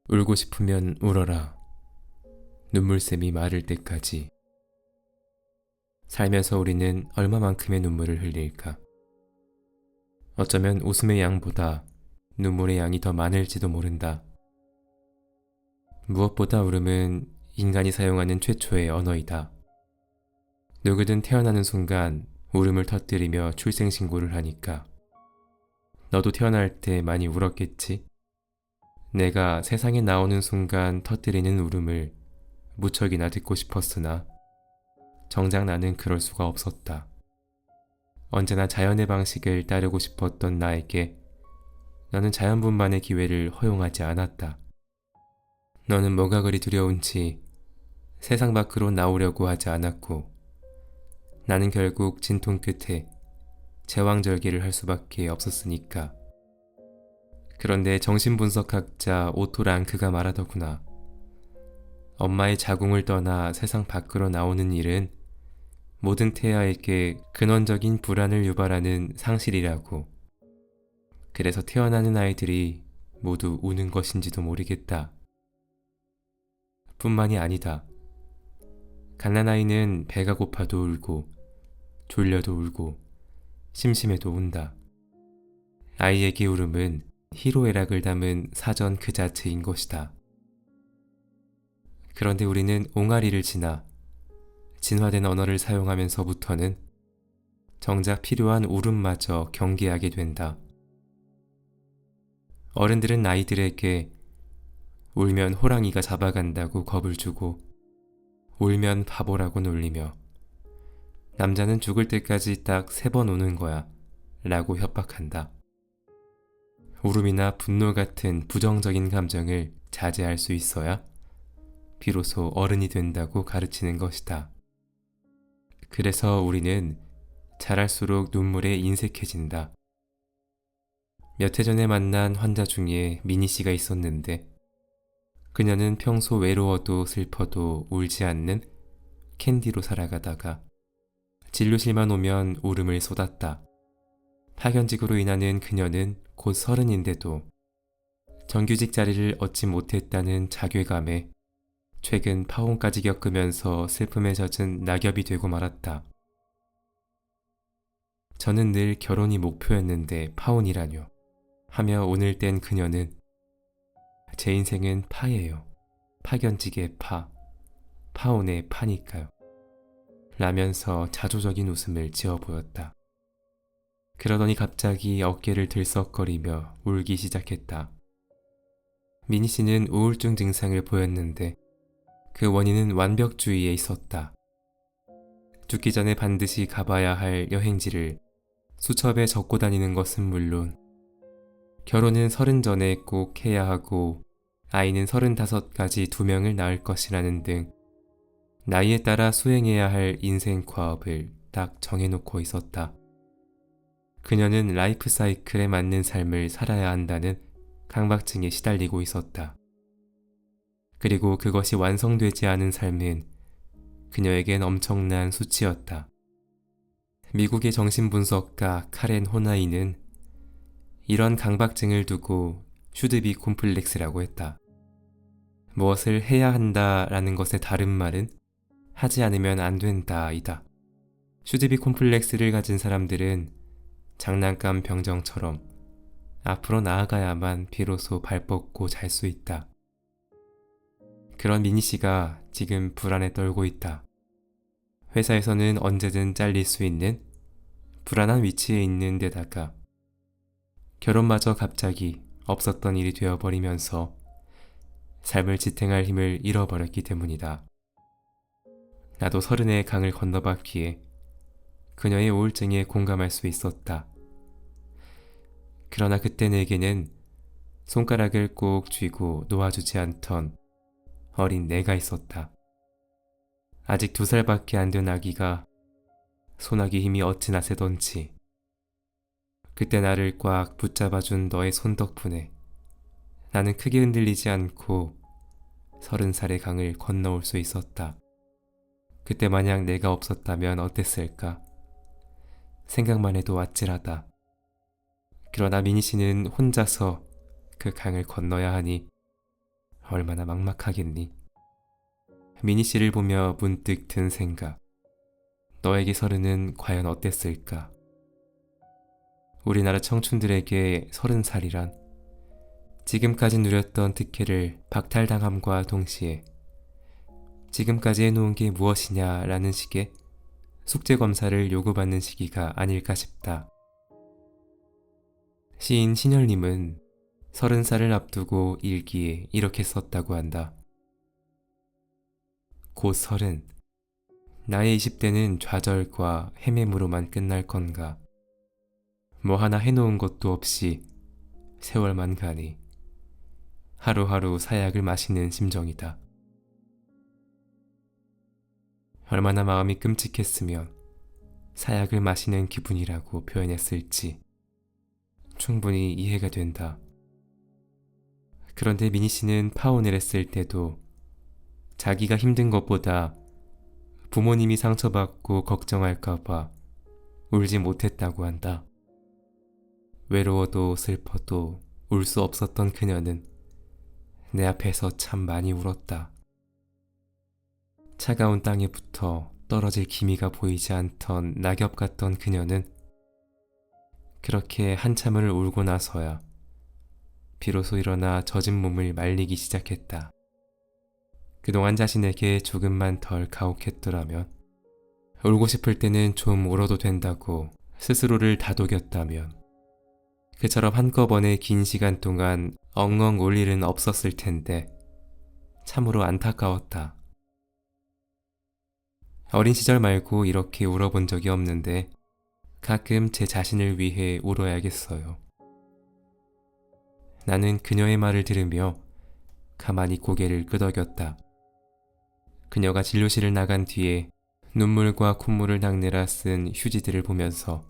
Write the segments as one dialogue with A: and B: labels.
A: 울고 싶으면 울어라. 눈물샘이 마를 때까지. 살면서 우리는 얼마만큼의 눈물을 흘릴까? 어쩌면 웃음의 양보다 눈물의 양이 더 많을지도 모른다. 무엇보다 울음은 인간이 사용하는 최초의 언어이다. 누구든 태어나는 순간 울음을 터뜨리며 출생신고를 하니까. 너도 태어날 때 많이 울었겠지? 내가 세상에 나오는 순간 터뜨리는 울음을 무척이나 듣고 싶었으나 정작 나는 그럴 수가 없었다. 언제나 자연의 방식을 따르고 싶었던 나에게 너는 자연분만의 기회를 허용하지 않았다. 너는 뭐가 그리 두려운지 세상 밖으로 나오려고 하지 않았고 나는 결국 진통 끝에 제왕절개를 할 수밖에 없었으니까. 그런데 정신분석학자 오토 랑크가 말하더구나. 엄마의 자궁을 떠나 세상 밖으로 나오는 일은 모든 태아에게 근원적인 불안을 유발하는 상실이라고. 그래서 태어나는 아이들이 모두 우는 것인지도 모르겠다. 뿐만이 아니다. 갓난아이는 배가 고파도 울고 졸려도 울고 심심해도 운다. 아이에게 울음은 희로애락을 담은 사전 그 자체인 것이다. 그런데 우리는 옹알이를 지나 진화된 언어를 사용하면서부터는 정작 필요한 울음마저 경계하게 된다. 어른들은 아이들에게 울면 호랑이가 잡아간다고 겁을 주고 울면 바보라고 놀리며 남자는 죽을 때까지 딱 3번 우는 거야 라고 협박한다. 울음이나 분노 같은 부정적인 감정을 자제할 수 있어야 비로소 어른이 된다고 가르치는 것이다. 그래서 우리는 자랄수록 눈물에 인색해진다. 몇 해 전에 만난 환자 중에 미니 씨가 있었는데 그녀는 평소 외로워도 슬퍼도 울지 않는 캔디로 살아가다가 진료실만 오면 울음을 쏟았다. 파견직으로 인하는 그녀는 곧 30인데도 정규직 자리를 얻지 못했다는 자괴감에 최근 파혼까지 겪으면서 슬픔에 젖은 낙엽이 되고 말았다. 저는 늘 결혼이 목표였는데 파혼이라뇨 하며 오늘 땐 그녀는 제 인생은 파예요. 파견직의 파, 파혼의 파니까요. 라면서 자조적인 웃음을 지어 보였다. 그러더니 갑자기 어깨를 들썩거리며 울기 시작했다. 미니 씨는 우울증 증상을 보였는데 그 원인은 완벽주의에 있었다. 죽기 전에 반드시 가봐야 할 여행지를 수첩에 적고 다니는 것은 물론 결혼은 30 전에 꼭 해야 하고 아이는 35까지 2명을 낳을 것이라는 등 나이에 따라 수행해야 할 인생 과업을 딱 정해놓고 있었다. 그녀는 라이프 사이클에 맞는 삶을 살아야 한다는 강박증에 시달리고 있었다. 그리고 그것이 완성되지 않은 삶은 그녀에겐 엄청난 수치였다. 미국의 정신분석가 카렌 호나이는 이런 강박증을 두고 슈드비 콤플렉스라고 했다. 무엇을 해야 한다라는 것의 다른 말은 하지 않으면 안 된다이다. 슈드비 콤플렉스를 가진 사람들은 장난감 병정처럼 앞으로 나아가야만 비로소 발 뻗고 잘 수 있다. 그런 미니 씨가 지금 불안에 떨고 있다. 회사에서는 언제든 잘릴 수 있는 불안한 위치에 있는 데다가 결혼마저 갑자기 없었던 일이 되어버리면서 삶을 지탱할 힘을 잃어버렸기 때문이다. 나도 30의 강을 건너봤기에 그녀의 우울증에 공감할 수 있었다. 그러나 그때 내게는 손가락을 꼭 쥐고 놓아주지 않던 어린 내가 있었다. 아직 2살밖에 안 된 아기가 소나기 힘이 어찌나 세던지 그때 나를 꽉 붙잡아준 너의 손 덕분에 나는 크게 흔들리지 않고 30살의 강을 건너올 수 있었다. 그때 만약 내가 없었다면 어땠을까? 생각만 해도 아찔하다. 그러나 미니 씨는 혼자서 그 강을 건너야 하니 얼마나 막막하겠니? 미니 씨를 보며 문득 든 생각. 너에게 30은 과연 어땠을까? 우리나라 청춘들에게 30살이란 지금까지 누렸던 특혜를 박탈당함과 동시에 지금까지 해놓은 게 무엇이냐라는 식의 숙제검사를 요구받는 시기가 아닐까 싶다. 시인 신열님은 30살을 앞두고 일기에 이렇게 썼다고 한다. 곧 30. 나의 20대는 좌절과 헤매므로만 끝날 건가. 뭐 하나 해놓은 것도 없이 세월만 가니 하루하루 사약을 마시는 심정이다. 얼마나 마음이 끔찍했으면 사약을 마시는 기분이라고 표현했을지 충분히 이해가 된다. 그런데 미니 씨는 파혼을 했을 때도 자기가 힘든 것보다 부모님이 상처받고 걱정할까봐 울지 못했다고 한다. 외로워도 슬퍼도 울 수 없었던 그녀는 내 앞에서 참 많이 울었다. 차가운 땅에 붙어 떨어질 기미가 보이지 않던 낙엽 같던 그녀는 그렇게 한참을 울고 나서야 비로소 일어나 젖은 몸을 말리기 시작했다. 그동안 자신에게 조금만 덜 가혹했더라면, 울고 싶을 때는 좀 울어도 된다고 스스로를 다독였다면, 그처럼 한꺼번에 긴 시간 동안 엉엉 울 일은 없었을 텐데 참으로 안타까웠다. 어린 시절 말고 이렇게 울어본 적이 없는데 가끔 제 자신을 위해 울어야겠어요. 나는 그녀의 말을 들으며 가만히 고개를 끄덕였다. 그녀가 진료실을 나간 뒤에 눈물과 콧물을 닦느라 쓴 휴지들을 보면서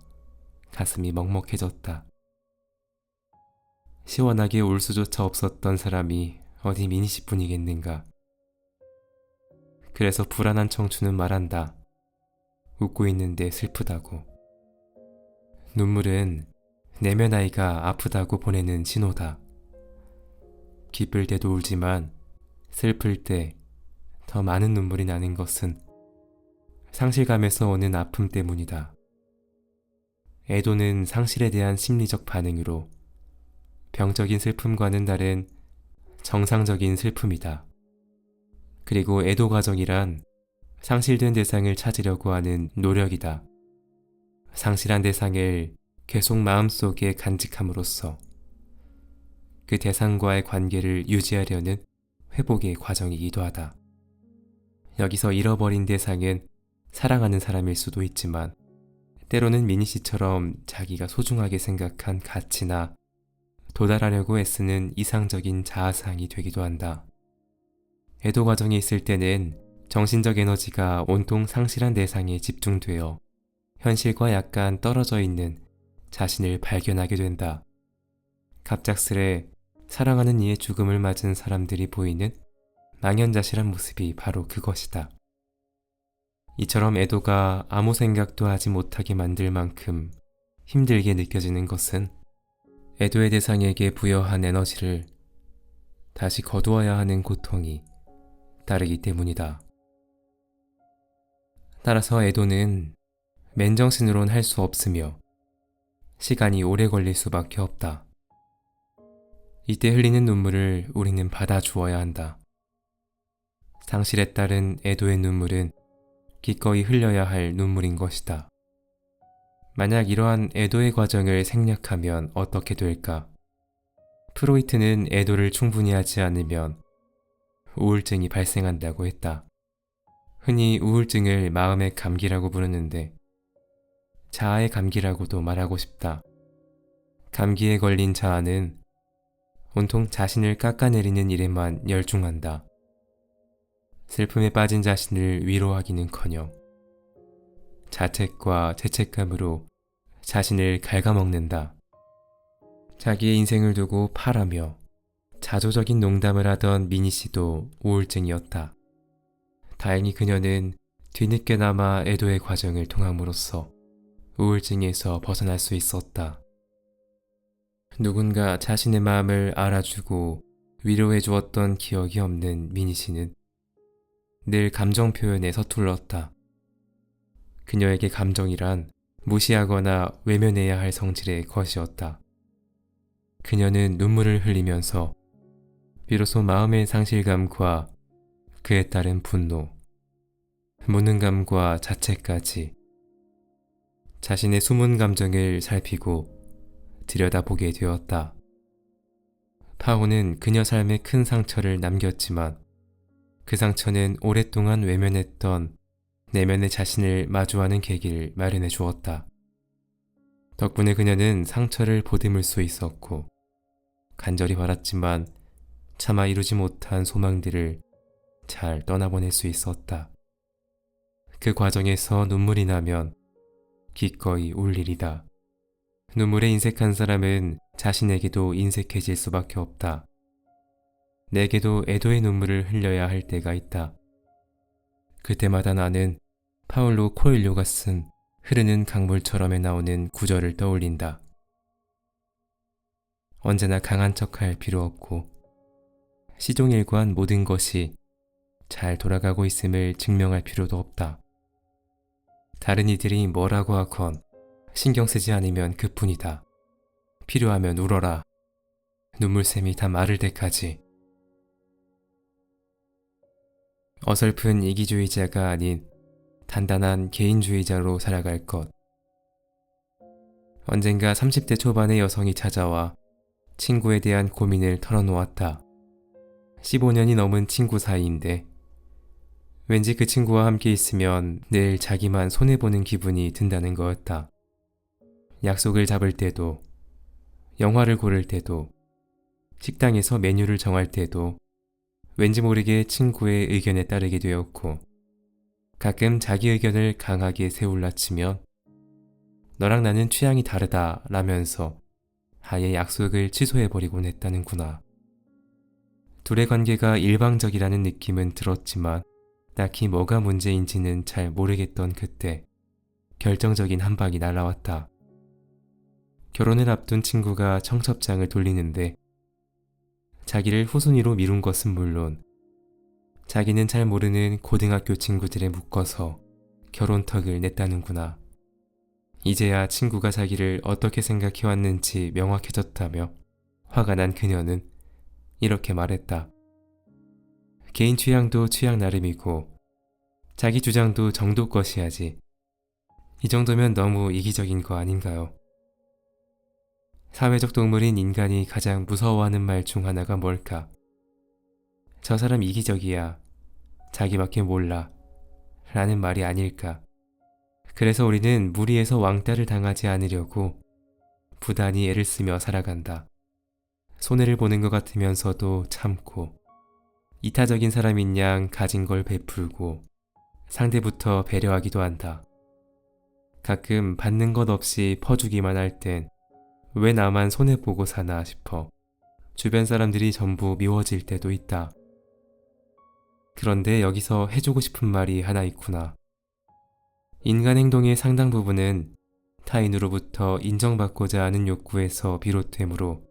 A: 가슴이 먹먹해졌다. 시원하게 울 수조차 없었던 사람이 어디 미니 씨뿐이겠는가. 그래서 불안한 청춘은 말한다. 웃고 있는데 슬프다고. 눈물은 내면 아이가 아프다고 보내는 신호다. 기쁠 때도 울지만 슬플 때 더 많은 눈물이 나는 것은 상실감에서 오는 아픔 때문이다. 애도는 상실에 대한 심리적 반응으로 병적인 슬픔과는 다른 정상적인 슬픔이다. 그리고 애도 과정이란 상실된 대상을 찾으려고 하는 노력이다. 상실한 대상을 계속 마음속에 간직함으로써 그 대상과의 관계를 유지하려는 회복의 과정이기도 하다. 여기서 잃어버린 대상은 사랑하는 사람일 수도 있지만 때로는 미니 씨처럼 자기가 소중하게 생각한 가치나 도달하려고 애쓰는 이상적인 자아상이 되기도 한다. 애도 과정에 있을 때는 정신적 에너지가 온통 상실한 대상에 집중되어 현실과 약간 떨어져 있는 자신을 발견하게 된다. 갑작스레 사랑하는 이의 죽음을 맞은 사람들이 보이는 망연자실한 모습이 바로 그것이다. 이처럼 애도가 아무 생각도 하지 못하게 만들 만큼 힘들게 느껴지는 것은 애도의 대상에게 부여한 에너지를 다시 거두어야 하는 고통이 따르기 때문이다. 따라서 애도는 맨정신으론 할 수 없으며 시간이 오래 걸릴 수밖에 없다. 이때 흘리는 눈물을 우리는 받아주어야 한다. 상실에 따른 애도의 눈물은 기꺼이 흘려야 할 눈물인 것이다. 만약 이러한 애도의 과정을 생략하면 어떻게 될까? 프로이트는 애도를 충분히 하지 않으면 우울증이 발생한다고 했다. 흔히 우울증을 마음의 감기라고 부르는데 자아의 감기라고도 말하고 싶다. 감기에 걸린 자아는 온통 자신을 깎아내리는 일에만 열중한다. 슬픔에 빠진 자신을 위로하기는커녕 자책과 죄책감으로 자신을 갉아먹는다. 자기의 인생을 두고 파라며 자조적인 농담을 하던 미니 씨도 우울증이었다. 다행히 그녀는 뒤늦게나마 애도의 과정을 통함으로써 우울증에서 벗어날 수 있었다. 누군가 자신의 마음을 알아주고 위로해 주었던 기억이 없는 미니 씨는 늘 감정 표현에 서툴렀다. 그녀에게 감정이란 무시하거나 외면해야 할 성질의 것이었다. 그녀는 눈물을 흘리면서 비로소 마음의 상실감과 그에 따른 분노, 무능감과 자책까지 자신의 숨은 감정을 살피고 들여다보게 되었다. 파오는 그녀 삶에 큰 상처를 남겼지만 그 상처는 오랫동안 외면했던 내면의 자신을 마주하는 계기를 마련해 주었다. 덕분에 그녀는 상처를 보듬을 수 있었고 간절히 바랐지만 차마 이루지 못한 소망들을 잘 떠나보낼 수 있었다. 그 과정에서 눈물이 나면 기꺼이 울 일이다. 눈물에 인색한 사람은 자신에게도 인색해질 수밖에 없다. 내게도 애도의 눈물을 흘려야 할 때가 있다. 그때마다 나는 파울로 코엘료가 쓴 흐르는 강물처럼에 나오는 구절을 떠올린다. 언제나 강한 척할 필요 없고 시종일관 모든 것이 잘 돌아가고 있음을 증명할 필요도 없다. 다른 이들이 뭐라고 하건 신경 쓰지 않으면 그뿐이다. 필요하면 울어라. 눈물샘이 다 마를 때까지. 어설픈 이기주의자가 아닌 단단한 개인주의자로 살아갈 것. 언젠가 30대 초반의 여성이 찾아와 친구에 대한 고민을 털어놓았다. 15년이 넘은 친구 사이인데 왠지 그 친구와 함께 있으면 늘 자기만 손해보는 기분이 든다는 거였다. 약속을 잡을 때도, 영화를 고를 때도, 식당에서 메뉴를 정할 때도 왠지 모르게 친구의 의견에 따르게 되었고 가끔 자기 의견을 강하게 세울라치면 너랑 나는 취향이 다르다 라면서 아예 약속을 취소해버리곤 했다는구나. 둘의 관계가 일방적이라는 느낌은 들었지만 딱히 뭐가 문제인지는 잘 모르겠던 그때 결정적인 한 방이 날아왔다. 결혼을 앞둔 친구가 청첩장을 돌리는데 자기를 후순위로 미룬 것은 물론 자기는 잘 모르는 고등학교 친구들에 묶어서 결혼턱을 냈다는구나. 이제야 친구가 자기를 어떻게 생각해왔는지 명확해졌다며 화가 난 그녀는 이렇게 말했다. 개인 취향도 취향 나름이고 자기 주장도 정도껏 해야지. 이 정도면 너무 이기적인 거 아닌가요? 사회적 동물인 인간이 가장 무서워하는 말 중 하나가 뭘까? 저 사람 이기적이야. 자기밖에 몰라. 라는 말이 아닐까? 그래서 우리는 무리해서 왕따를 당하지 않으려고 부단히 애를 쓰며 살아간다. 손해를 보는 것 같으면서도 참고 이타적인 사람인 양 가진 걸 베풀고 상대부터 배려하기도 한다. 가끔 받는 것 없이 퍼주기만 할 땐 왜 나만 손해보고 사나 싶어 주변 사람들이 전부 미워질 때도 있다. 그런데 여기서 해주고 싶은 말이 하나 있구나. 인간 행동의 상당 부분은 타인으로부터 인정받고자 하는 욕구에서 비롯되므로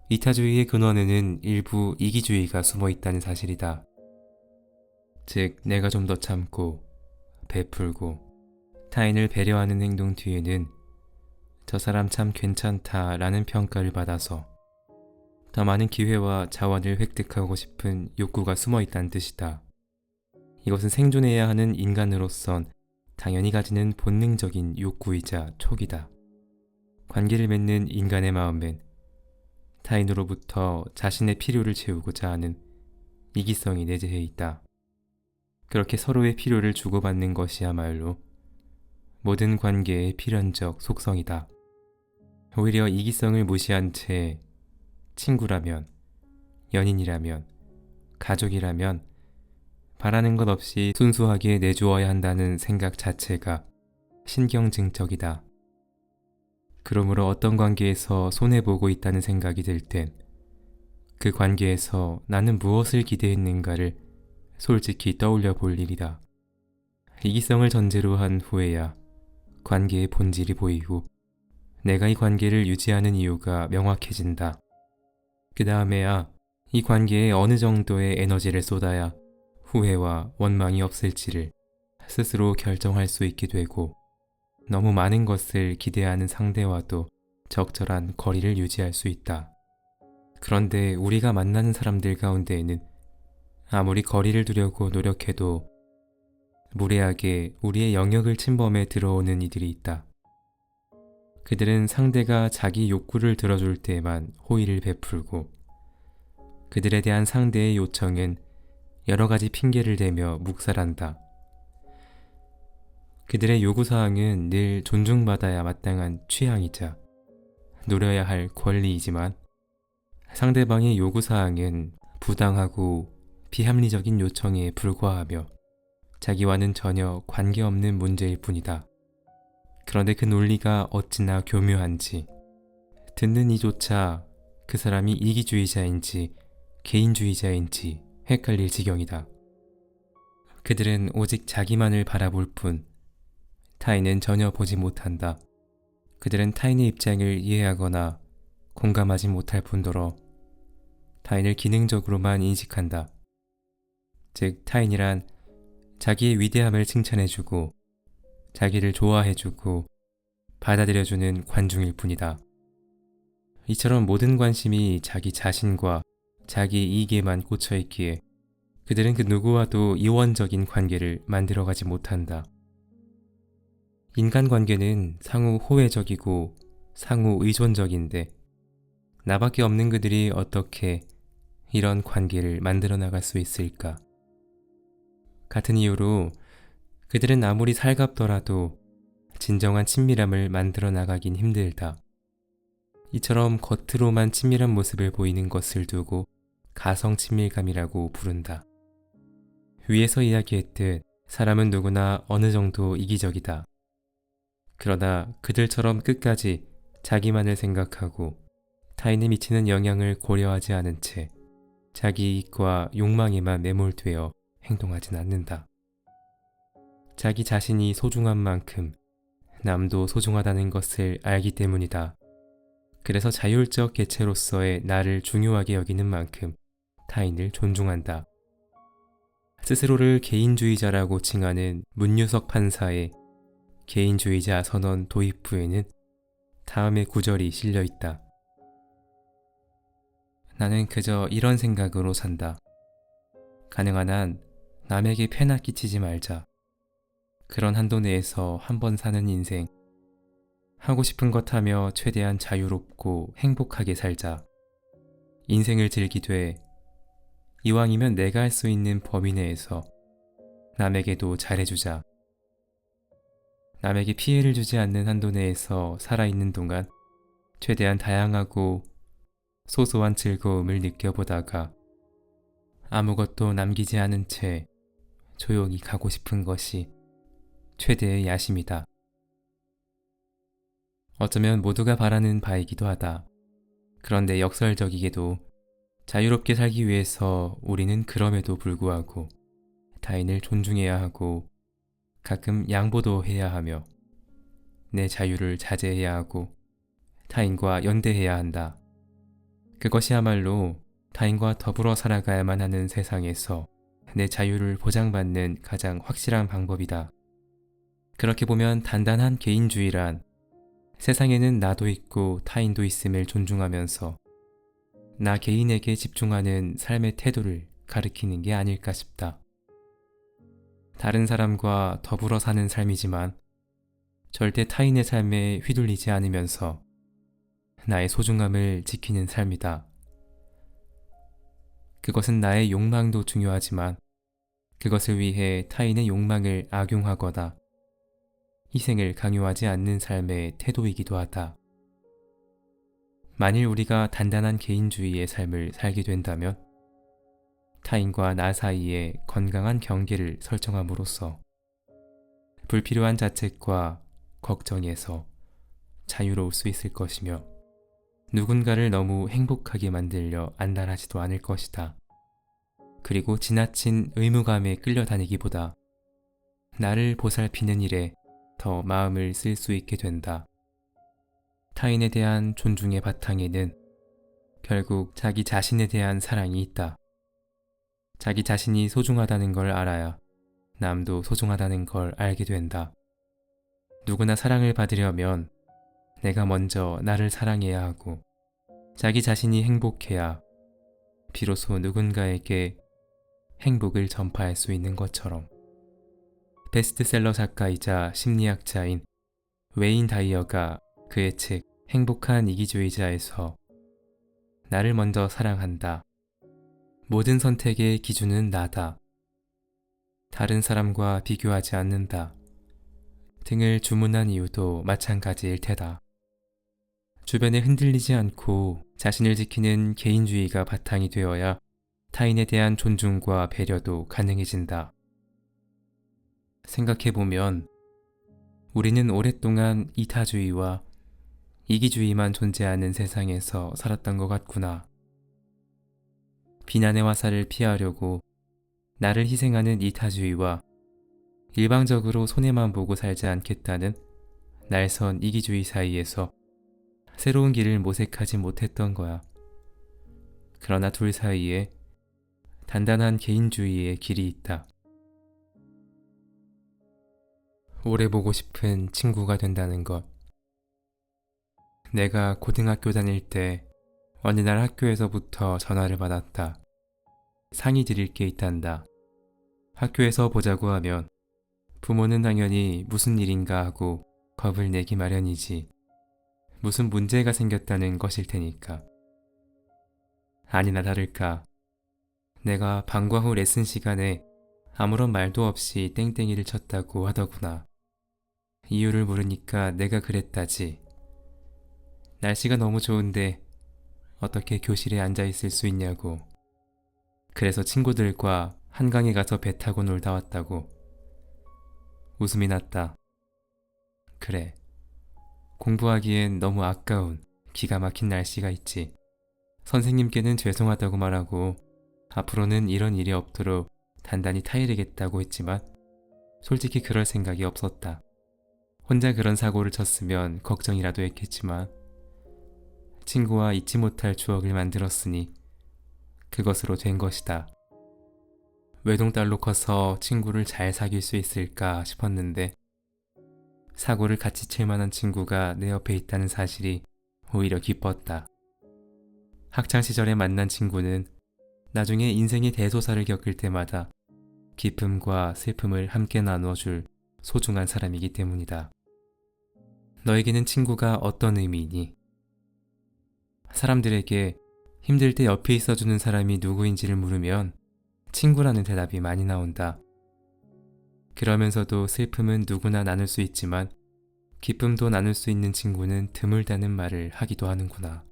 A: 이타주의의 근원에는 일부 이기주의가 숨어 있다는 사실이다. 즉, 내가 좀 더 참고 베풀고 타인을 배려하는 행동 뒤에는 저 사람 참 괜찮다 라는 평가를 받아서 더 많은 기회와 자원을 획득하고 싶은 욕구가 숨어 있다는 뜻이다. 이것은 생존해야 하는 인간으로선 당연히 가지는 본능적인 욕구이자 촉이다. 관계를 맺는 인간의 마음엔 타인으로부터 자신의 필요를 채우고자 하는 이기성이 내재해 있다. 그렇게 서로의 필요를 주고받는 것이야말로 모든 관계의 필연적 속성이다. 오히려 이기성을 무시한 채 친구라면, 연인이라면, 가족이라면 바라는 것 없이 순수하게 내주어야 한다는 생각 자체가 신경증적이다. 그러므로 어떤 관계에서 손해보고 있다는 생각이 들 땐 그 관계에서 나는 무엇을 기대했는가를 솔직히 떠올려 볼 일이다. 이기성을 전제로 한 후에야 관계의 본질이 보이고 내가 이 관계를 유지하는 이유가 명확해진다. 그 다음에야 이 관계에 어느 정도의 에너지를 쏟아야 후회와 원망이 없을지를 스스로 결정할 수 있게 되고, 너무 많은 것을 기대하는 상대와도 적절한 거리를 유지할 수 있다. 그런데 우리가 만나는 사람들 가운데에는 아무리 거리를 두려고 노력해도 무례하게 우리의 영역을 침범해 들어오는 이들이 있다. 그들은 상대가 자기 욕구를 들어줄 때에만 호의를 베풀고, 그들에 대한 상대의 요청은 여러 가지 핑계를 대며 묵살한다. 그들의 요구사항은 늘 존중받아야 마땅한 취향이자 누려야 할 권리이지만, 상대방의 요구사항은 부당하고 비합리적인 요청에 불과하며 자기와는 전혀 관계없는 문제일 뿐이다. 그런데 그 논리가 어찌나 교묘한지, 듣는 이조차 그 사람이 이기주의자인지 개인주의자인지 헷갈릴 지경이다. 그들은 오직 자기만을 바라볼 뿐 타인은 전혀 보지 못한다. 그들은 타인의 입장을 이해하거나 공감하지 못할 뿐더러 타인을 기능적으로만 인식한다. 즉, 타인이란 자기의 위대함을 칭찬해주고 자기를 좋아해주고 받아들여주는 관중일 뿐이다. 이처럼 모든 관심이 자기 자신과 자기 이익에만 꽂혀있기에 그들은 그 누구와도 이원적인 관계를 만들어가지 못한다. 인간관계는 상호 호혜적이고 상호 의존적인데, 나밖에 없는 그들이 어떻게 이런 관계를 만들어 나갈 수 있을까? 같은 이유로 그들은 아무리 살갑더라도 진정한 친밀함을 만들어 나가긴 힘들다. 이처럼 겉으로만 친밀한 모습을 보이는 것을 두고 가성 친밀감이라고 부른다. 위에서 이야기했듯 사람은 누구나 어느 정도 이기적이다. 그러나 그들처럼 끝까지 자기만을 생각하고 타인에 미치는 영향을 고려하지 않은 채 자기 이익과 욕망에만 매몰되어 행동하진 않는다. 자기 자신이 소중한 만큼 남도 소중하다는 것을 알기 때문이다. 그래서 자율적 개체로서의 나를 중요하게 여기는 만큼 타인을 존중한다. 스스로를 개인주의자라고 칭하는 문유석 판사의 개인주의자 선언 도입부에는 다음의 구절이 실려 있다. 나는 그저 이런 생각으로 산다. 가능한 한 남에게 폐나 끼치지 말자. 그런 한도 내에서 한 번 사는 인생, 하고 싶은 것 하며 최대한 자유롭고 행복하게 살자. 인생을 즐기되 이왕이면 내가 할 수 있는 범위 내에서 남에게도 잘해주자. 남에게 피해를 주지 않는 한도 내에서 살아있는 동안 최대한 다양하고 소소한 즐거움을 느껴보다가 아무것도 남기지 않은 채 조용히 가고 싶은 것이 최대의 야심이다. 어쩌면 모두가 바라는 바이기도 하다. 그런데 역설적이게도 자유롭게 살기 위해서 우리는 그럼에도 불구하고 타인을 존중해야 하고 가끔 양보도 해야 하며 내 자유를 자제해야 하고 타인과 연대해야 한다. 그것이야말로 타인과 더불어 살아가야만 하는 세상에서 내 자유를 보장받는 가장 확실한 방법이다. 그렇게 보면 단단한 개인주의란 세상에는 나도 있고 타인도 있음을 존중하면서 나 개인에게 집중하는 삶의 태도를 가리키는 게 아닐까 싶다. 다른 사람과 더불어 사는 삶이지만 절대 타인의 삶에 휘둘리지 않으면서 나의 소중함을 지키는 삶이다. 그것은 나의 욕망도 중요하지만 그것을 위해 타인의 욕망을 악용하거나 희생을 강요하지 않는 삶의 태도이기도 하다. 만일 우리가 단단한 개인주의의 삶을 살게 된다면 타인과 나 사이에 건강한 경계를 설정함으로써 불필요한 자책과 걱정에서 자유로울 수 있을 것이며 누군가를 너무 행복하게 만들려 안달하지도 않을 것이다. 그리고 지나친 의무감에 끌려다니기보다 나를 보살피는 일에 더 마음을 쓸 수 있게 된다. 타인에 대한 존중의 바탕에는 결국 자기 자신에 대한 사랑이 있다. 자기 자신이 소중하다는 걸 알아야 남도 소중하다는 걸 알게 된다. 누구나 사랑을 받으려면 내가 먼저 나를 사랑해야 하고 자기 자신이 행복해야 비로소 누군가에게 행복을 전파할 수 있는 것처럼. 베스트셀러 작가이자 심리학자인 웨인 다이어가 그의 책 행복한 이기주의자에서 나를 먼저 사랑한다. 모든 선택의 기준은 나다. 다른 사람과 비교하지 않는다. 등을 주문한 이유도 마찬가지일 테다. 주변에 흔들리지 않고 자신을 지키는 개인주의가 바탕이 되어야 타인에 대한 존중과 배려도 가능해진다. 생각해보면 우리는 오랫동안 이타주의와 이기주의만 존재하는 세상에서 살았던 것 같구나. 비난의 화살을 피하려고 나를 희생하는 이타주의와 일방적으로 손해만 보고 살지 않겠다는 날선 이기주의 사이에서 새로운 길을 모색하지 못했던 거야. 그러나 둘 사이에 단단한 개인주의의 길이 있다. 오래 보고 싶은 친구가 된다는 것. 내가 고등학교 다닐 때 어느 날 학교에서부터 전화를 받았다. 상의 드릴 게 있단다. 학교에서 보자고 하면 부모는 당연히 무슨 일인가 하고 겁을 내기 마련이지. 무슨 문제가 생겼다는 것일 테니까. 아니나 다를까. 내가 방과 후 레슨 시간에 아무런 말도 없이 땡땡이를 쳤다고 하더구나. 이유를 물으니까 내가 그랬다지. 날씨가 너무 좋은데 어떻게 교실에 앉아 있을 수 있냐고. 그래서 친구들과 한강에 가서 배 타고 놀다 왔다고. 웃음이 났다. 그래. 공부하기엔 너무 아까운 기가 막힌 날씨가 있지. 선생님께는 죄송하다고 말하고 앞으로는 이런 일이 없도록 단단히 타이르겠다고 했지만 솔직히 그럴 생각이 없었다. 혼자 그런 사고를 쳤으면 걱정이라도 했겠지만 친구와 잊지 못할 추억을 만들었으니 그것으로 된 것이다. 외동딸로 커서 친구를 잘 사귈 수 있을까 싶었는데 사고를 같이 칠 만한 친구가 내 옆에 있다는 사실이 오히려 기뻤다. 학창시절에 만난 친구는 나중에 인생의 대소사를 겪을 때마다 기쁨과 슬픔을 함께 나눠줄 소중한 사람이기 때문이다. 너에게는 친구가 어떤 의미이니? 사람들에게 힘들 때 옆에 있어주는 사람이 누구인지를 물으면 친구라는 대답이 많이 나온다. 그러면서도 슬픔은 누구나 나눌 수 있지만 기쁨도 나눌 수 있는 친구는 드물다는 말을 하기도 하는구나.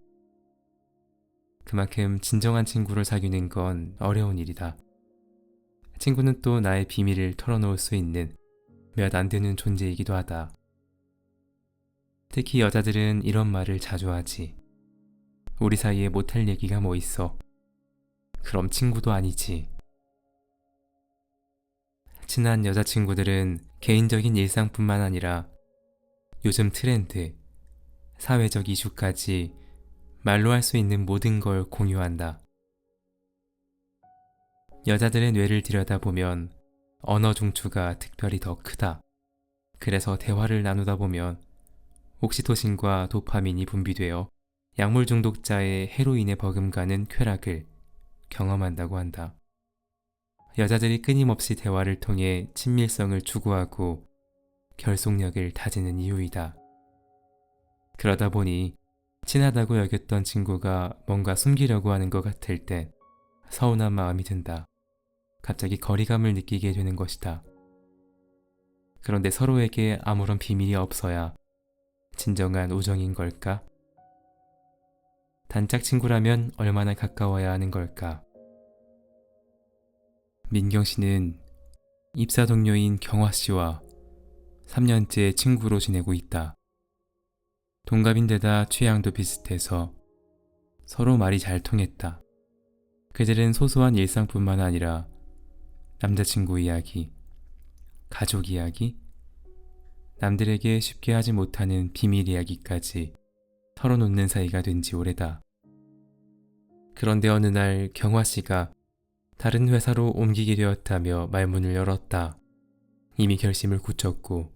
A: 그만큼 진정한 친구를 사귀는 건 어려운 일이다. 친구는 또 나의 비밀을 털어놓을 수 있는 몇 안 되는 존재이기도 하다. 특히 여자들은 이런 말을 자주 하지. 우리 사이에 못할 얘기가 뭐 있어. 그럼 친구도 아니지. 친한 여자친구들은 개인적인 일상뿐만 아니라 요즘 트렌드, 사회적 이슈까지 말로 할 수 있는 모든 걸 공유한다. 여자들의 뇌를 들여다보면 언어 중추가 특별히 더 크다. 그래서 대화를 나누다 보면 옥시토신과 도파민이 분비되어 약물 중독자의 헤로인에 버금가는 쾌락을 경험한다고 한다. 여자들이 끊임없이 대화를 통해 친밀성을 추구하고 결속력을 다지는 이유이다. 그러다 보니 친하다고 여겼던 친구가 뭔가 숨기려고 하는 것 같을 땐 서운한 마음이 든다. 갑자기 거리감을 느끼게 되는 것이다. 그런데 서로에게 아무런 비밀이 없어야 진정한 우정인 걸까? 단짝 친구라면 얼마나 가까워야 하는 걸까? 민경 씨는 입사 동료인 경화 씨와 3년째 친구로 지내고 있다. 동갑인데다 취향도 비슷해서 서로 말이 잘 통했다. 그들은 소소한 일상뿐만 아니라 남자친구 이야기, 가족 이야기, 남들에게 쉽게 하지 못하는 비밀 이야기까지 털어놓는 사이가 된 지 오래다. 그런데 어느 날 경화 씨가 다른 회사로 옮기게 되었다며 말문을 열었다. 이미 결심을 굳혔고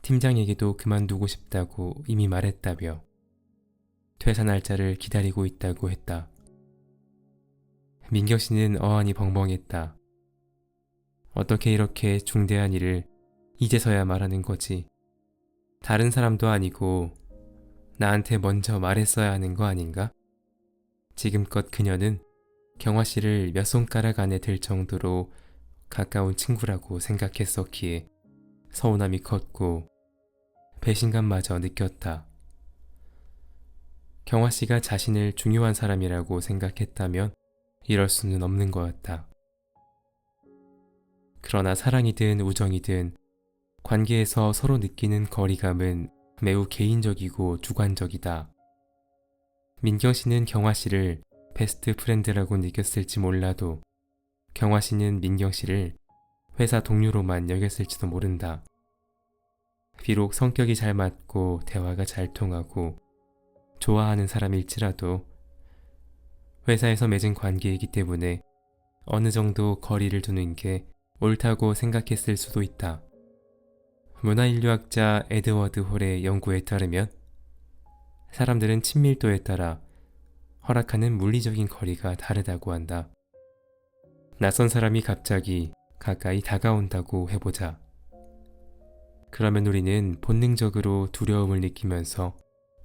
A: 팀장에게도 그만두고 싶다고 이미 말했다며 퇴사 날짜를 기다리고 있다고 했다. 민경 씨는 어안이 벙벙했다. 어떻게 이렇게 중대한 일을 이제서야 말하는 거지? 다른 사람도 아니고 나한테 먼저 말했어야 하는 거 아닌가? 지금껏 그녀는 경화 씨를 몇 손가락 안에 들 정도로 가까운 친구라고 생각했었기에 서운함이 컸고 배신감마저 느꼈다. 경화 씨가 자신을 중요한 사람이라고 생각했다면 이럴 수는 없는 거였다. 그러나 사랑이든 우정이든 관계에서 서로 느끼는 거리감은 매우 개인적이고 주관적이다. 민경 씨는 경화 씨를 베스트 프렌드라고 느꼈을지 몰라도 경화 씨는 민경 씨를 회사 동료로만 여겼을지도 모른다. 비록 성격이 잘 맞고 대화가 잘 통하고 좋아하는 사람일지라도 회사에서 맺은 관계이기 때문에 어느 정도 거리를 두는 게 옳다고 생각했을 수도 있다. 문화인류학자 에드워드 홀의 연구에 따르면 사람들은 친밀도에 따라 허락하는 물리적인 거리가 다르다고 한다. 낯선 사람이 갑자기 가까이 다가온다고 해보자. 그러면 우리는 본능적으로 두려움을 느끼면서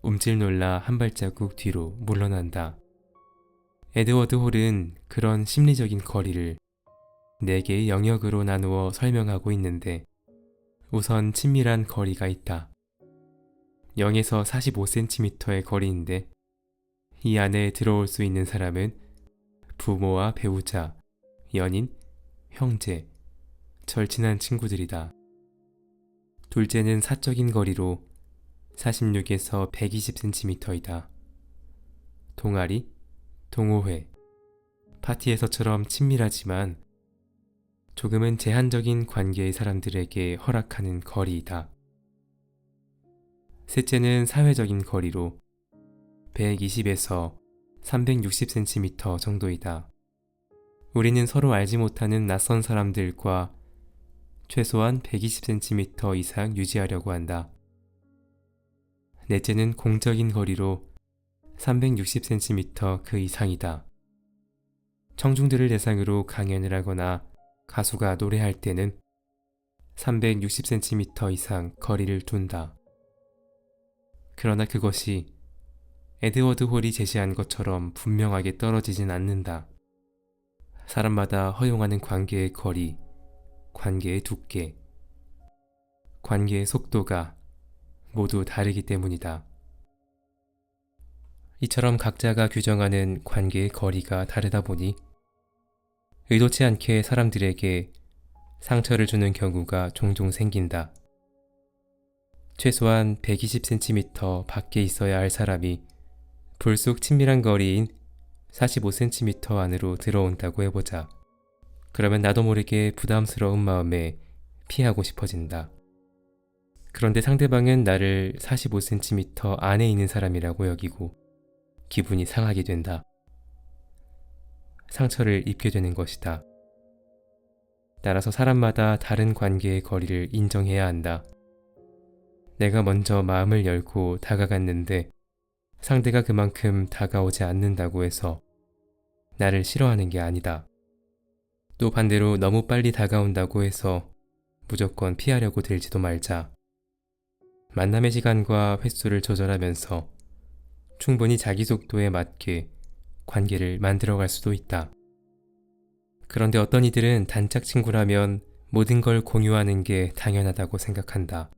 A: 움찔 놀라 한 발자국 뒤로 물러난다. 에드워드 홀은 그런 심리적인 거리를 4개의 영역으로 나누어 설명하고 있는데 우선 친밀한 거리가 있다. 0에서 45cm의 거리인데 이 안에 들어올 수 있는 사람은 부모와 배우자, 연인, 형제, 절친한 친구들이다. 둘째는 사적인 거리로 46에서 120cm이다. 동아리, 동호회, 파티에서처럼 친밀하지만 조금은 제한적인 관계의 사람들에게 허락하는 거리이다. 셋째는 사회적인 거리로 120에서 360cm 정도이다. 우리는 서로 알지 못하는 낯선 사람들과 최소한 120cm 이상 유지하려고 한다. 넷째는 공적인 거리로 360cm 그 이상이다. 청중들을 대상으로 강연을 하거나 가수가 노래할 때는 360cm 이상 거리를 둔다. 그러나 그것이 에드워드 홀이 제시한 것처럼 분명하게 떨어지진 않는다. 사람마다 허용하는 관계의 거리, 관계의 두께, 관계의 속도가 모두 다르기 때문이다. 이처럼 각자가 규정하는 관계의 거리가 다르다 보니 의도치 않게 사람들에게 상처를 주는 경우가 종종 생긴다. 최소한 120cm 밖에 있어야 할 사람이 불쑥 친밀한 거리인 45cm 안으로 들어온다고 해보자. 그러면 나도 모르게 부담스러운 마음에 피하고 싶어진다. 그런데 상대방은 나를 45cm 안에 있는 사람이라고 여기고 기분이 상하게 된다. 상처를 입게 되는 것이다. 따라서 사람마다 다른 관계의 거리를 인정해야 한다. 내가 먼저 마음을 열고 다가갔는데 상대가 그만큼 다가오지 않는다고 해서 나를 싫어하는 게 아니다. 또 반대로 너무 빨리 다가온다고 해서 무조건 피하려고 들지도 말자. 만남의 시간과 횟수를 조절하면서 충분히 자기 속도에 맞게 관계를 만들어갈 수도 있다. 그런데 어떤 이들은 단짝 친구라면 모든 걸 공유하는 게 당연하다고 생각한다.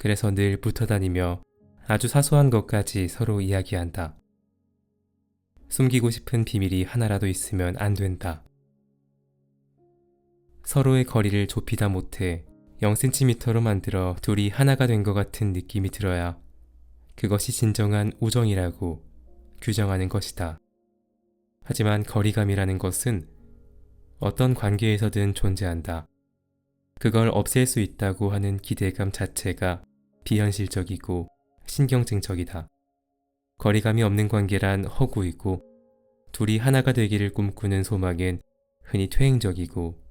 A: 그래서 늘 붙어 다니며 아주 사소한 것까지 서로 이야기한다. 숨기고 싶은 비밀이 하나라도 있으면 안 된다. 서로의 거리를 좁히다 못해 0cm로 만들어 둘이 하나가 된 것 같은 느낌이 들어야 그것이 진정한 우정이라고 규정하는 것이다. 하지만 거리감이라는 것은 어떤 관계에서든 존재한다. 그걸 없앨 수 있다고 하는 기대감 자체가 비현실적이고 신경증적이다. 거리감이 없는 관계란 허구이고 둘이 하나가 되기를 꿈꾸는 소망은 흔히 퇴행적이고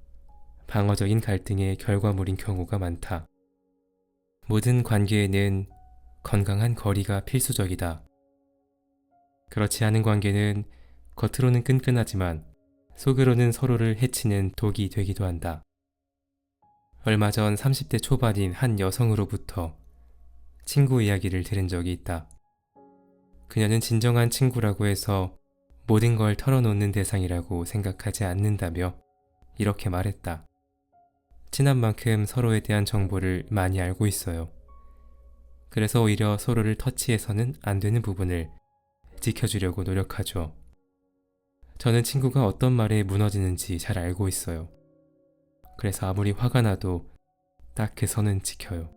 A: 방어적인 갈등의 결과물인 경우가 많다. 모든 관계에는 건강한 거리가 필수적이다. 그렇지 않은 관계는 겉으로는 끈끈하지만 속으로는 서로를 해치는 독이 되기도 한다. 얼마 전 30대 초반인 한 여성으로부터 친구 이야기를 들은 적이 있다. 그녀는 진정한 친구라고 해서 모든 걸 털어놓는 대상이라고 생각하지 않는다며 이렇게 말했다. 친한 만큼 서로에 대한 정보를 많이 알고 있어요. 그래서 오히려 서로를 터치해서는 안 되는 부분을 지켜주려고 노력하죠. 저는 친구가 어떤 말에 무너지는지 잘 알고 있어요. 그래서 아무리 화가 나도 딱 그 선은 지켜요.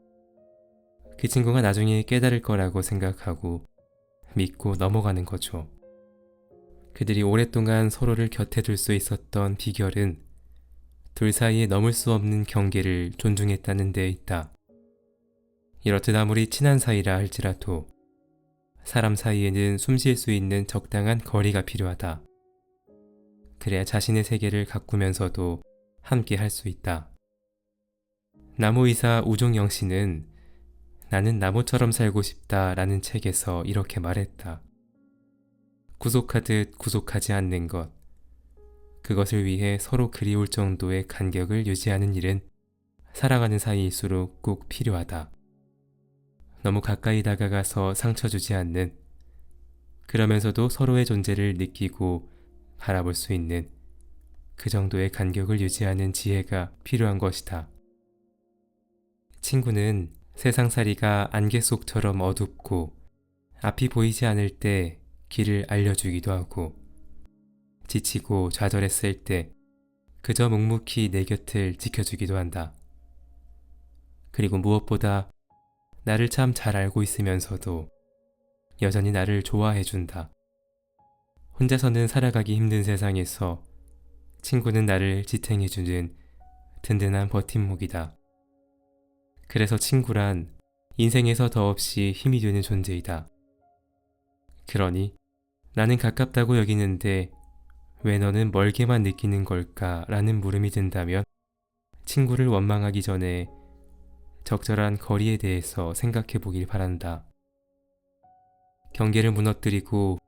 A: 그 친구가 나중에 깨달을 거라고 생각하고 믿고 넘어가는 거죠. 그들이 오랫동안 서로를 곁에 둘 수 있었던 비결은 둘 사이에 넘을 수 없는 경계를 존중했다는 데 있다. 이렇듯 아무리 친한 사이라 할지라도 사람 사이에는 숨 쉴 수 있는 적당한 거리가 필요하다. 그래야 자신의 세계를 가꾸면서도 함께 할 수 있다. 나무의사 우종영 씨는 나는 나무처럼 살고 싶다 라는 책에서 이렇게 말했다. 구속하듯 구속하지 않는 것. 그것을 위해 서로 그리울 정도의 간격을 유지하는 일은 살아가는 사이일수록 꼭 필요하다. 너무 가까이 다가가서 상처 주지 않는, 그러면서도 서로의 존재를 느끼고 바라볼 수 있는 그 정도의 간격을 유지하는 지혜가 필요한 것이다. 친구는 세상살이가 안개 속처럼 어둡고 앞이 보이지 않을 때 길을 알려주기도 하고 지치고 좌절했을 때 그저 묵묵히 내 곁을 지켜주기도 한다. 그리고 무엇보다 나를 참 잘 알고 있으면서도 여전히 나를 좋아해준다. 혼자서는 살아가기 힘든 세상에서 친구는 나를 지탱해주는 든든한 버팀목이다. 그래서 친구란 인생에서 더없이 힘이 되는 존재이다. 그러니 나는 가깝다고 여기는데 왜 너는 멀게만 느끼는 걸까? 라는 물음이 든다면 친구를 원망하기 전에 적절한 거리에 대해서 생각해 보길 바란다. 경계를 무너뜨리고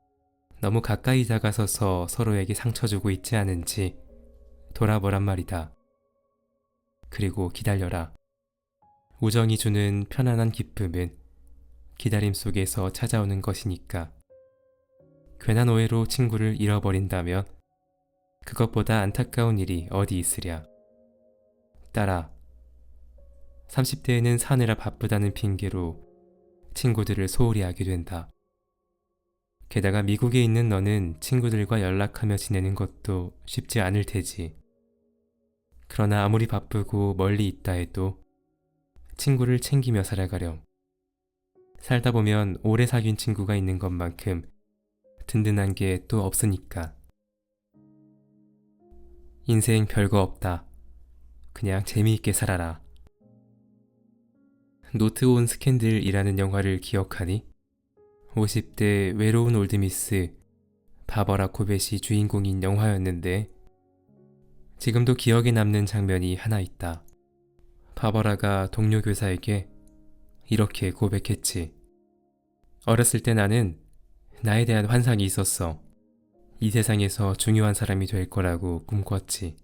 A: 너무 가까이 다가서서 서로에게 상처 주고 있지 않은지 돌아보란 말이다. 그리고 기다려라. 우정이 주는 편안한 기쁨은 기다림 속에서 찾아오는 것이니까. 괜한 오해로 친구를 잃어버린다면 그것보다 안타까운 일이 어디 있으랴. 딸아, 30대에는 사느라 바쁘다는 핑계로 친구들을 소홀히 하게 된다. 게다가 미국에 있는 너는 친구들과 연락하며 지내는 것도 쉽지 않을 테지. 그러나 아무리 바쁘고 멀리 있다 해도 친구를 챙기며 살아가렴. 살다 보면 오래 사귄 친구가 있는 것만큼 든든한 게 또 없으니까. 인생 별거 없다. 그냥 재미있게 살아라. 노트 온 스캔들이라는 영화를 기억하니? 50대 외로운 올드미스 바버라 코벳이 주인공인 영화였는데 지금도 기억에 남는 장면이 하나 있다. 바버라가 동료 교사에게 이렇게 고백했지. 어렸을 때 나는 나에 대한 환상이 있었어. 이 세상에서 중요한 사람이 될 거라고 꿈꿨지.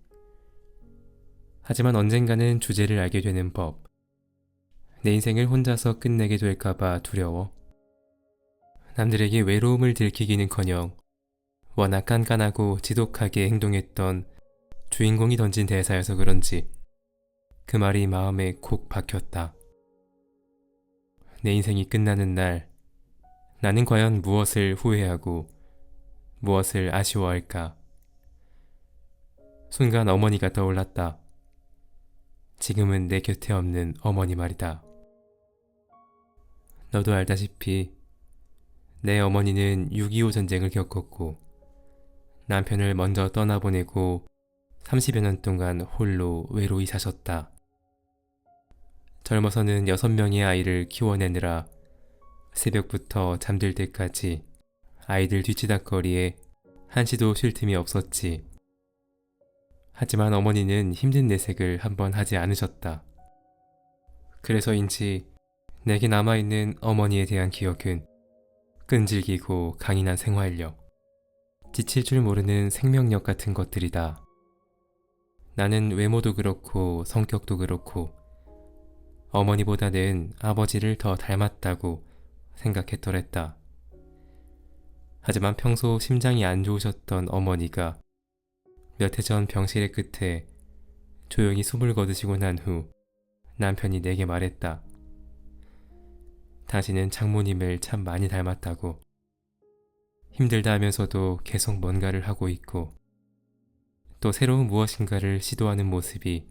A: 하지만 언젠가는 주제를 알게 되는 법. 내 인생을 혼자서 끝내게 될까봐 두려워. 남들에게 외로움을 들키기는커녕 워낙 깐깐하고 지독하게 행동했던 주인공이 던진 대사여서 그런지 그 말이 마음에 콕 박혔다. 내 인생이 끝나는 날 나는 과연 무엇을 후회하고 무엇을 아쉬워할까? 순간 어머니가 떠올랐다. 지금은 내 곁에 없는 어머니 말이다. 너도 알다시피 내 어머니는 6.25 전쟁을 겪었고 남편을 먼저 떠나보내고 30여 년 동안 홀로 외로이 사셨다. 젊어서는 6명의 아이를 키워내느라 새벽부터 잠들 때까지 아이들 뒤치다거리에 한시도 쉴 틈이 없었지. 하지만 어머니는 힘든 내색을 한번 하지 않으셨다. 그래서인지 내게 남아있는 어머니에 대한 기억은 끈질기고 강인한 생활력, 지칠 줄 모르는 생명력 같은 것들이다. 나는 외모도 그렇고 성격도 그렇고 어머니보다는 아버지를 더 닮았다고 생각했더랬다. 하지만 평소 심장이 안 좋으셨던 어머니가 몇 해 전 병실의 끝에 조용히 숨을 거두시고 난 후 남편이 내게 말했다. 당신은 장모님을 참 많이 닮았다고. 힘들다 하면서도 계속 뭔가를 하고 있고 또 새로운 무엇인가를 시도하는 모습이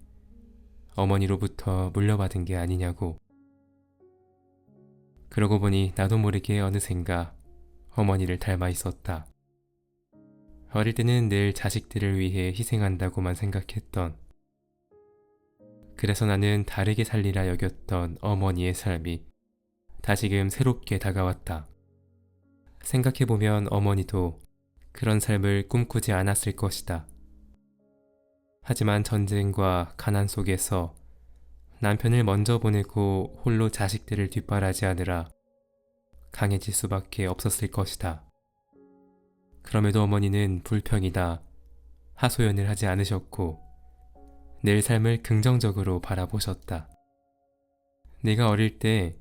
A: 어머니로부터 물려받은 게 아니냐고. 그러고 보니 나도 모르게 어느샌가 어머니를 닮아 있었다. 어릴 때는 늘 자식들을 위해 희생한다고만 생각했던, 그래서 나는 다르게 살리라 여겼던 어머니의 삶이 다시금 새롭게 다가왔다. 생각해보면 어머니도 그런 삶을 꿈꾸지 않았을 것이다. 하지만 전쟁과 가난 속에서 남편을 먼저 보내고 홀로 자식들을 뒷바라지하느라 강해질 수밖에 없었을 것이다. 그럼에도 어머니는 불평이다 하소연을 하지 않으셨고 늘 삶을 긍정적으로 바라보셨다. 내가 어릴 때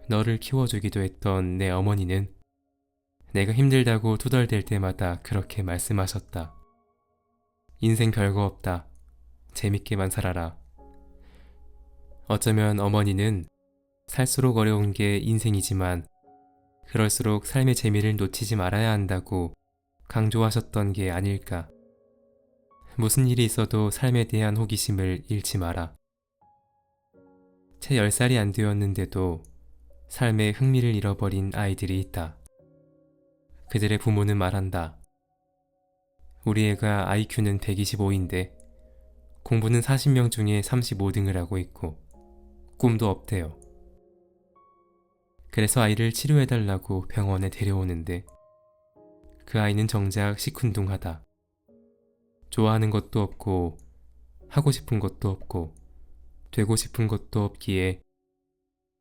A: 너를 키워주기도 했던 내 어머니는 내가 힘들다고 투덜댈 때마다 그렇게 말씀하셨다. 인생 별거 없다. 재밌게만 살아라. 어쩌면 어머니는 살수록 어려운 게 인생이지만 그럴수록 삶의 재미를 놓치지 말아야 한다고 강조하셨던 게 아닐까. 무슨 일이 있어도 삶에 대한 호기심을 잃지 마라. 채 10살이 안 되었는데도 삶에 흥미를 잃어버린 아이들이 있다. 그들의 부모는 말한다. 우리 애가 IQ는 125인데 공부는 40명 중에 35등을 하고 있고 꿈도 없대요. 그래서 아이를 치료해달라고 병원에 데려오는데 그 아이는 정작 시큰둥하다. 좋아하는 것도 없고 하고 싶은 것도 없고 되고 싶은 것도 없기에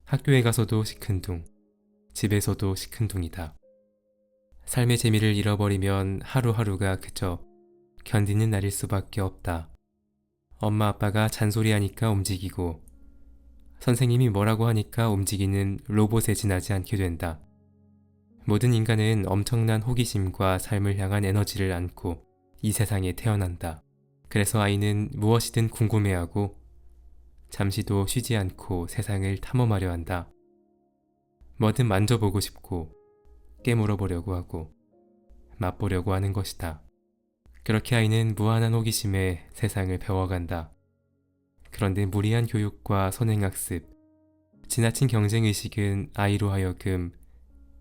A: 학교에 가서도 시큰둥, 집에서도 시큰둥이다. 삶의 재미를 잃어버리면 하루하루가 그저 견디는 날일 수밖에 없다. 엄마 아빠가 잔소리하니까 움직이고 선생님이 뭐라고 하니까 움직이는 로봇에 지나지 않게 된다. 모든 인간은 엄청난 호기심과 삶을 향한 에너지를 안고 이 세상에 태어난다. 그래서 아이는 무엇이든 궁금해하고 잠시도 쉬지 않고 세상을 탐험하려 한다. 뭐든 만져보고 싶고 깨물어보려고 하고 맛보려고 하는 것이다. 그렇게 아이는 무한한 호기심에 세상을 배워간다. 그런데 무리한 교육과 선행학습, 지나친 경쟁의식은 아이로 하여금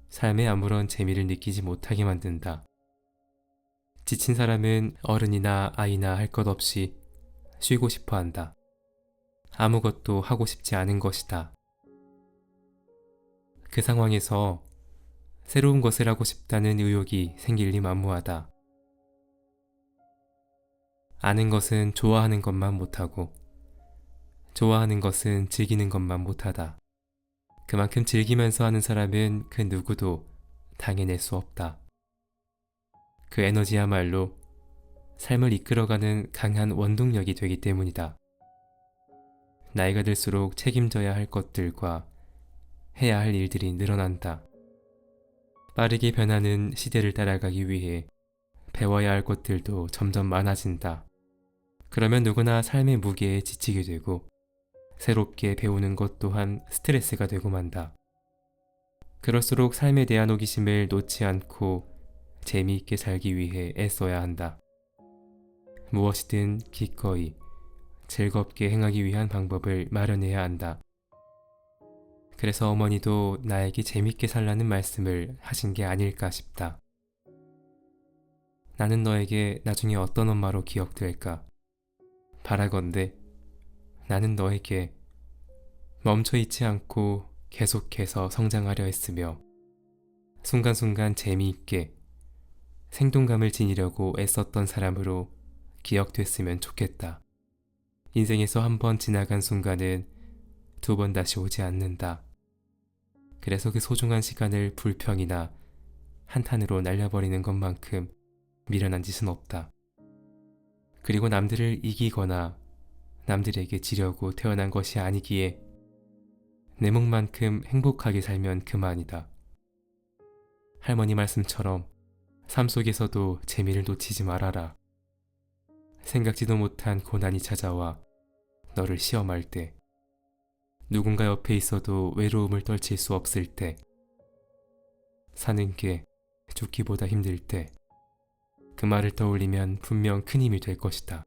A: 삶에 아무런 재미를 느끼지 못하게 만든다. 지친 사람은 어른이나 아이나 할 것 없이 쉬고 싶어 한다. 아무것도 하고 싶지 않은 것이다. 그 상황에서 새로운 것을 하고 싶다는 의욕이 생길 리 만무하다. 아는 것은 좋아하는 것만 못하고 좋아하는 것은 즐기는 것만 못하다. 그만큼 즐기면서 하는 사람은 그 누구도 당해낼 수 없다. 그 에너지야말로 삶을 이끌어가는 강한 원동력이 되기 때문이다. 나이가 들수록 책임져야 할 것들과 해야 할 일들이 늘어난다. 빠르게 변하는 시대를 따라가기 위해 배워야 할 것들도 점점 많아진다. 그러면 누구나 삶의 무게에 지치게 되고 새롭게 배우는 것 또한 스트레스가 되고 만다. 그럴수록 삶에 대한 호기심을 놓지 않고 재미있게 살기 위해 애써야 한다. 무엇이든 기꺼이 즐겁게 행하기 위한 방법을 마련해야 한다. 그래서 어머니도 나에게 재밌게 살라는 말씀을 하신 게 아닐까 싶다. 나는 너에게 나중에 어떤 엄마로 기억될까? 바라건대 나는 너에게 멈춰있지 않고 계속해서 성장하려 했으며 순간순간 재미있게 생동감을 지니려고 애썼던 사람으로 기억됐으면 좋겠다. 인생에서 한 번 지나간 순간은 두 번 다시 오지 않는다. 그래서 그 소중한 시간을 불평이나 한탄으로 날려버리는 것만큼 미련한 짓은 없다. 그리고 남들을 이기거나 남들에게 지려고 태어난 것이 아니기에 내 몫만큼 행복하게 살면 그만이다. 할머니 말씀처럼 삶 속에서도 재미를 놓치지 말아라. 생각지도 못한 고난이 찾아와 너를 시험할 때, 누군가 옆에 있어도 외로움을 떨칠 수 없을 때, 사는 게 죽기보다 힘들 때, 그 말을 떠올리면 분명 큰 힘이 될 것이다.